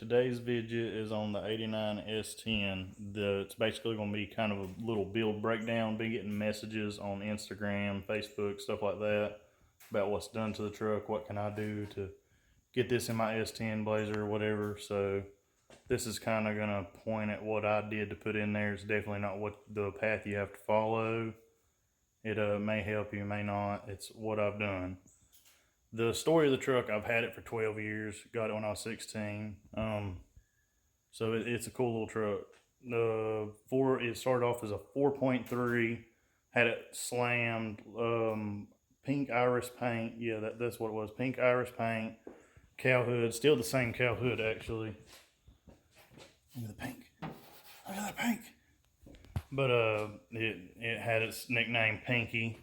today's video is on the 89 S10. It's basically going to be kind of a little build breakdown. Been getting messages on Instagram, Facebook, stuff like that about what's done to the truck, what can I do to get this in my S10 Blazer or whatever. So this is kind of going to point at what I did to put in there. It's definitely not what the path you have to follow. It may help you, may not. It's what I've done. The story of the truck, I've had it for 12 years. Got it when I was 16. So it's a cool little truck. It started off as a 4.3. Had it slammed. Pink iris paint. Yeah, that's what it was. Pink iris paint. Cow hood. Still the same cow hood, actually. Look at the pink. Look at that pink. But it had its nickname Pinky.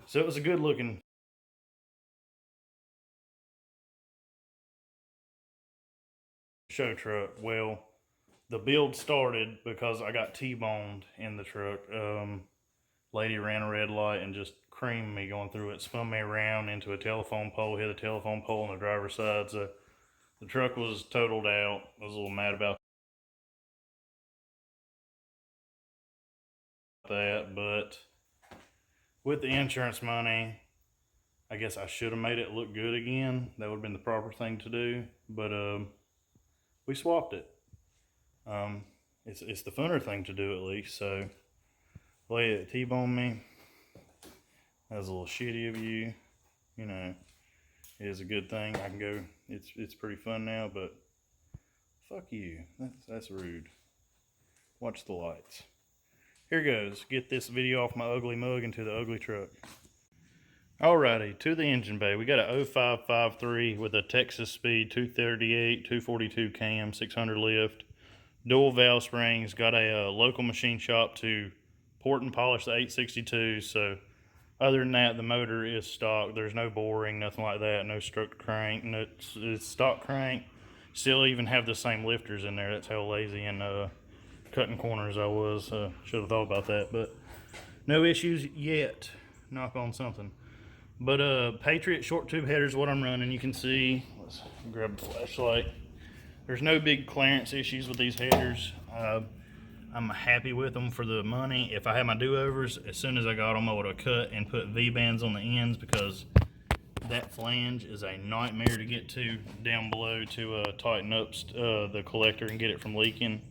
So it was a good looking show truck. Well, the build started because I got T-boned in the truck. Lady ran a red light and just creamed me going through it, spun me around into a telephone pole, hit a telephone pole on the driver's side. So the truck was totaled out. I was a little mad about that, but with the insurance money, I guess I should have made it look good again. That would have been the proper thing to do, but we swapped it. It's the funner thing to do, at least. So lay it T-bone me. That was a little shitty of you. You know, it is a good thing. I can go. It's pretty fun now, but fuck you. That's rude. Watch the lights. Here goes. Get this video off my ugly mug into the ugly truck. Alrighty, to the engine bay. We got a 0553 with a Texas speed 238, 242 cam, 600 lift. Dual valve springs. Got a local machine shop to port and polish the 862. So other than that, the motor is stock. There's no boring, nothing like that. No stroke crank. No, it's stock crank. Still even have the same lifters in there. That's how lazy and cutting corners I was. Should have thought about that, but no issues yet. Knock on something. But Patriot short tube header is what I'm running. You can see. Let's grab the flashlight. There's no big clearance issues with these headers. I'm happy with them for the money. If I had my do-overs, as soon as I got them, I would have cut and put V-bands on the ends, because that flange is a nightmare to get to down below to tighten up the collector and get it from leaking.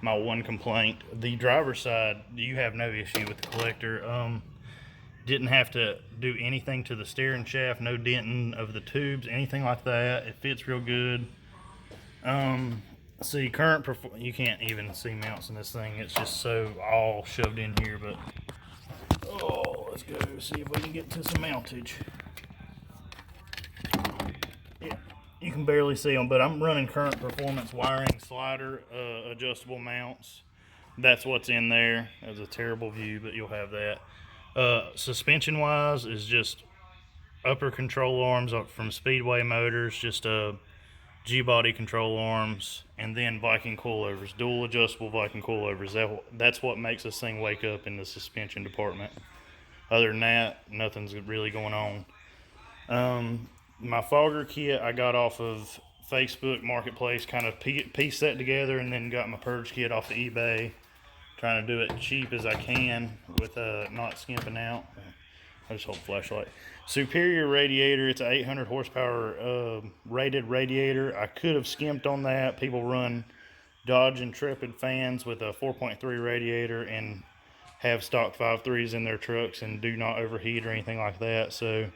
My one complaint. The driver's side, you have no issue with the collector. Didn't have to do anything to the steering shaft, no denting of the tubes, anything like that. It fits real good. See, you can't even see mounts in this thing. It's just so all shoved in here, but let's go see if we can get to some mountage. Yeah, you can barely see them, but I'm running current performance wiring slider, adjustable mounts. That's what's in there. That's a terrible view, but you'll have that. Suspension wise is just upper control arms from Speedway Motors, just G-body control arms, and then Viking coilovers, dual adjustable Viking coilovers. That's what makes this thing wake up in the suspension department. Other than that, nothing's really going on. My fogger kit I got off of Facebook Marketplace, kind of pieced that together, and then got my purge kit off of eBay. Trying to do it cheap as I can with not skimping out. I just hold the flashlight. Superior radiator. It's an 800 horsepower rated radiator. I could have skimped on that. People run Dodge Intrepid fans with a 4.3 radiator and have stock 5.3s in their trucks and do not overheat or anything like that. So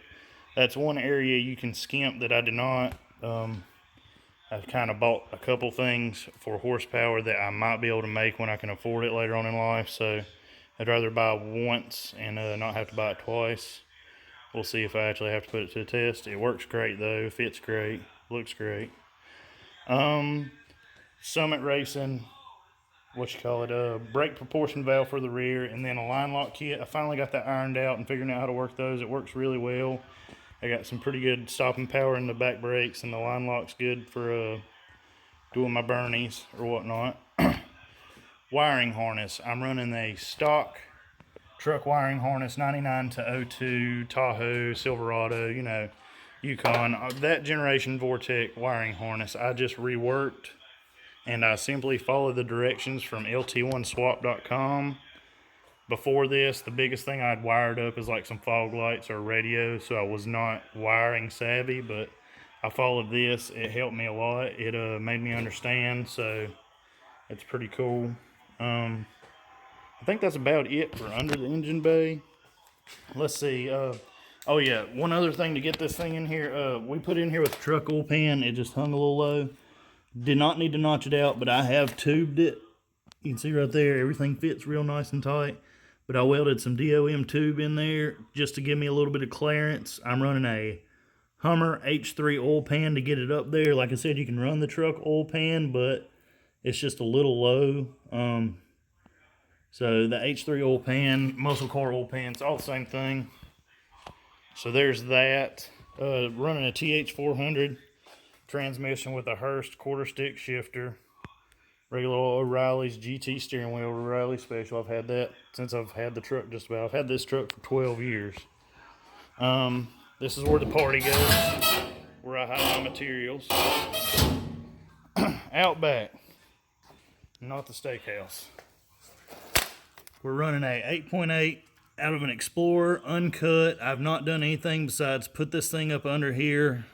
that's one area you can skimp that I did not. I've kind of bought a couple things for horsepower that I might be able to make when I can afford it later on in life. So I'd rather buy once and not have to buy it twice. We'll see if I actually have to put it to the test. It works great though, fits great, looks great. Summit Racing, brake proportion valve for the rear, and then a line lock kit. I finally got that ironed out and figuring out how to work those. It works really well. I got some pretty good stopping power in the back brakes, and the line lock's good for doing my burnies or whatnot. Wiring harness. I'm running a stock truck wiring harness, 99 to 02 Tahoe, Silverado, you know, Yukon. That generation Vortec wiring harness. I just reworked and I simply followed the directions from lt1swap.com. Before this, the biggest thing I'd wired up is like some fog lights or radio, so I was not wiring savvy, but I followed this. It helped me a lot. It made me understand, so it's pretty cool. I think that's about it for under the engine bay. Let's see. Oh yeah, one other thing to get this thing in here. We put it in here with the truck oil pan. It just hung a little low. Did not need to notch it out, but I have tubed it. You can see right there, everything fits real nice and tight. But I welded some DOM tube in there just to give me a little bit of clearance. I'm running a Hummer H3 oil pan to get it up there. Like I said, you can run the truck oil pan, but it's just a little low. So the H3 oil pan, muscle car oil pan, it's all the same thing. So there's that. Running a TH400 transmission with a Hurst quarter stick shifter. Regular O'Reilly's GT steering wheel, O'Reilly Special. I've had that since I've had the truck just about. I've had this truck for 12 years. This is where the party goes, where I hide my materials. Out back, not the steakhouse. We're running a 8.8 out of an Explorer, uncut. I've not done anything besides put this thing up under here.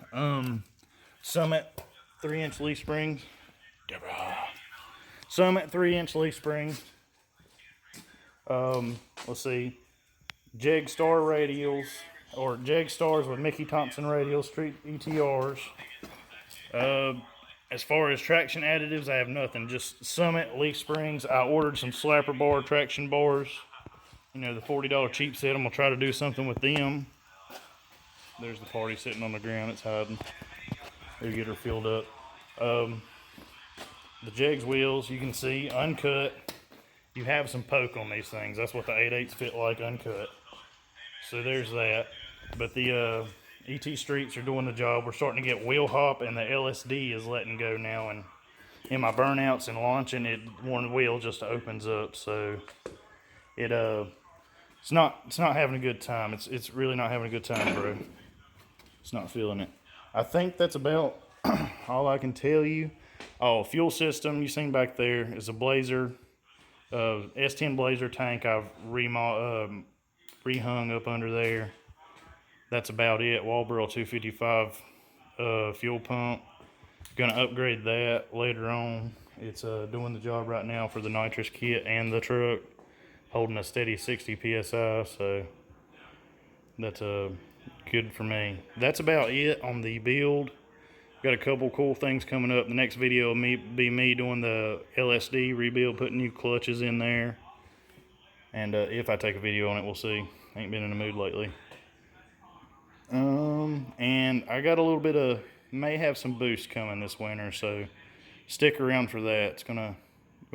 Summit 3-inch leaf springs. Summit 3-inch leaf springs. Let's see. Jeg Star radials, or Jeg Stars with Mickey Thompson radials, street ETRs. As far as traction additives, I have nothing. Just Summit leaf springs. I ordered some slapper bar traction bars. You know, the $40 cheap set. I'm gonna try to do something with them. There's the party sitting on the ground. It's hiding. We'll get her filled up. The Jegs wheels, you can see, uncut. You have some poke on these things. That's what the 8/8s fit like, uncut. So there's that. But the ET Streets are doing the job. We're starting to get wheel hop, and the LSD is letting go now. And in my burnouts and launching, one wheel just opens up. So it's not having a good time. It's really not having a good time, bro. It's not feeling it. I think that's about all I can tell you. Oh, fuel system you seen back there is a Blazer, S10 Blazer tank. I've rehung up under there. That's about it. Walboro 255 fuel pump. Gonna upgrade that later on. It's doing the job right now for the nitrous kit and the truck, holding a steady 60 psi. So that's good for me. That's about it on the build. Got a couple cool things coming up. The next video will be me doing the LSD rebuild, putting new clutches in there. And if I take a video on it, we'll see. Ain't been in the mood lately. And I got a little bit of, may have some boost coming this winter, so stick around for that. It's gonna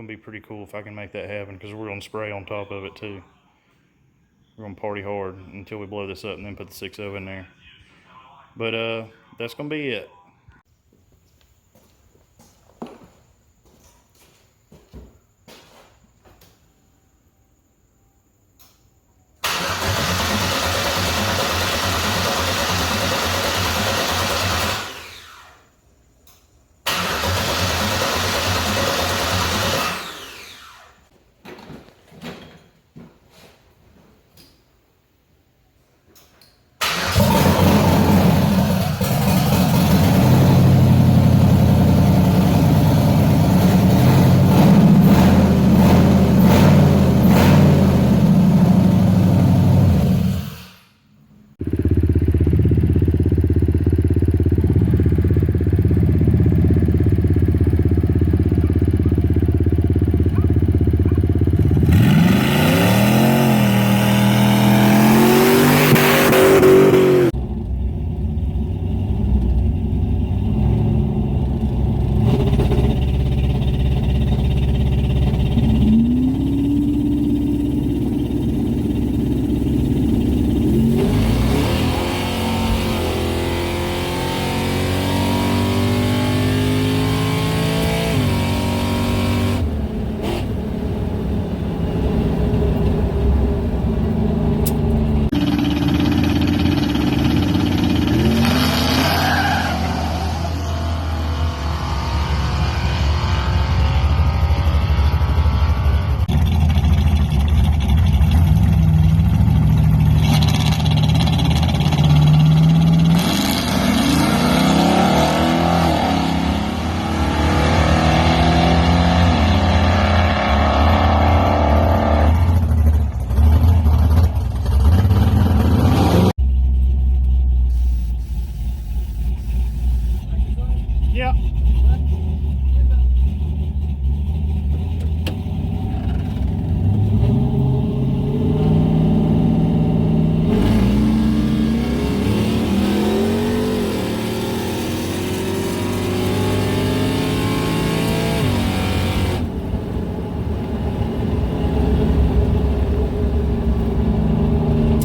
be pretty cool if I can make that happen, because we're gonna spray on top of it too. We're gonna party hard until we blow this up and then put the 6.0 in there. But that's gonna be it.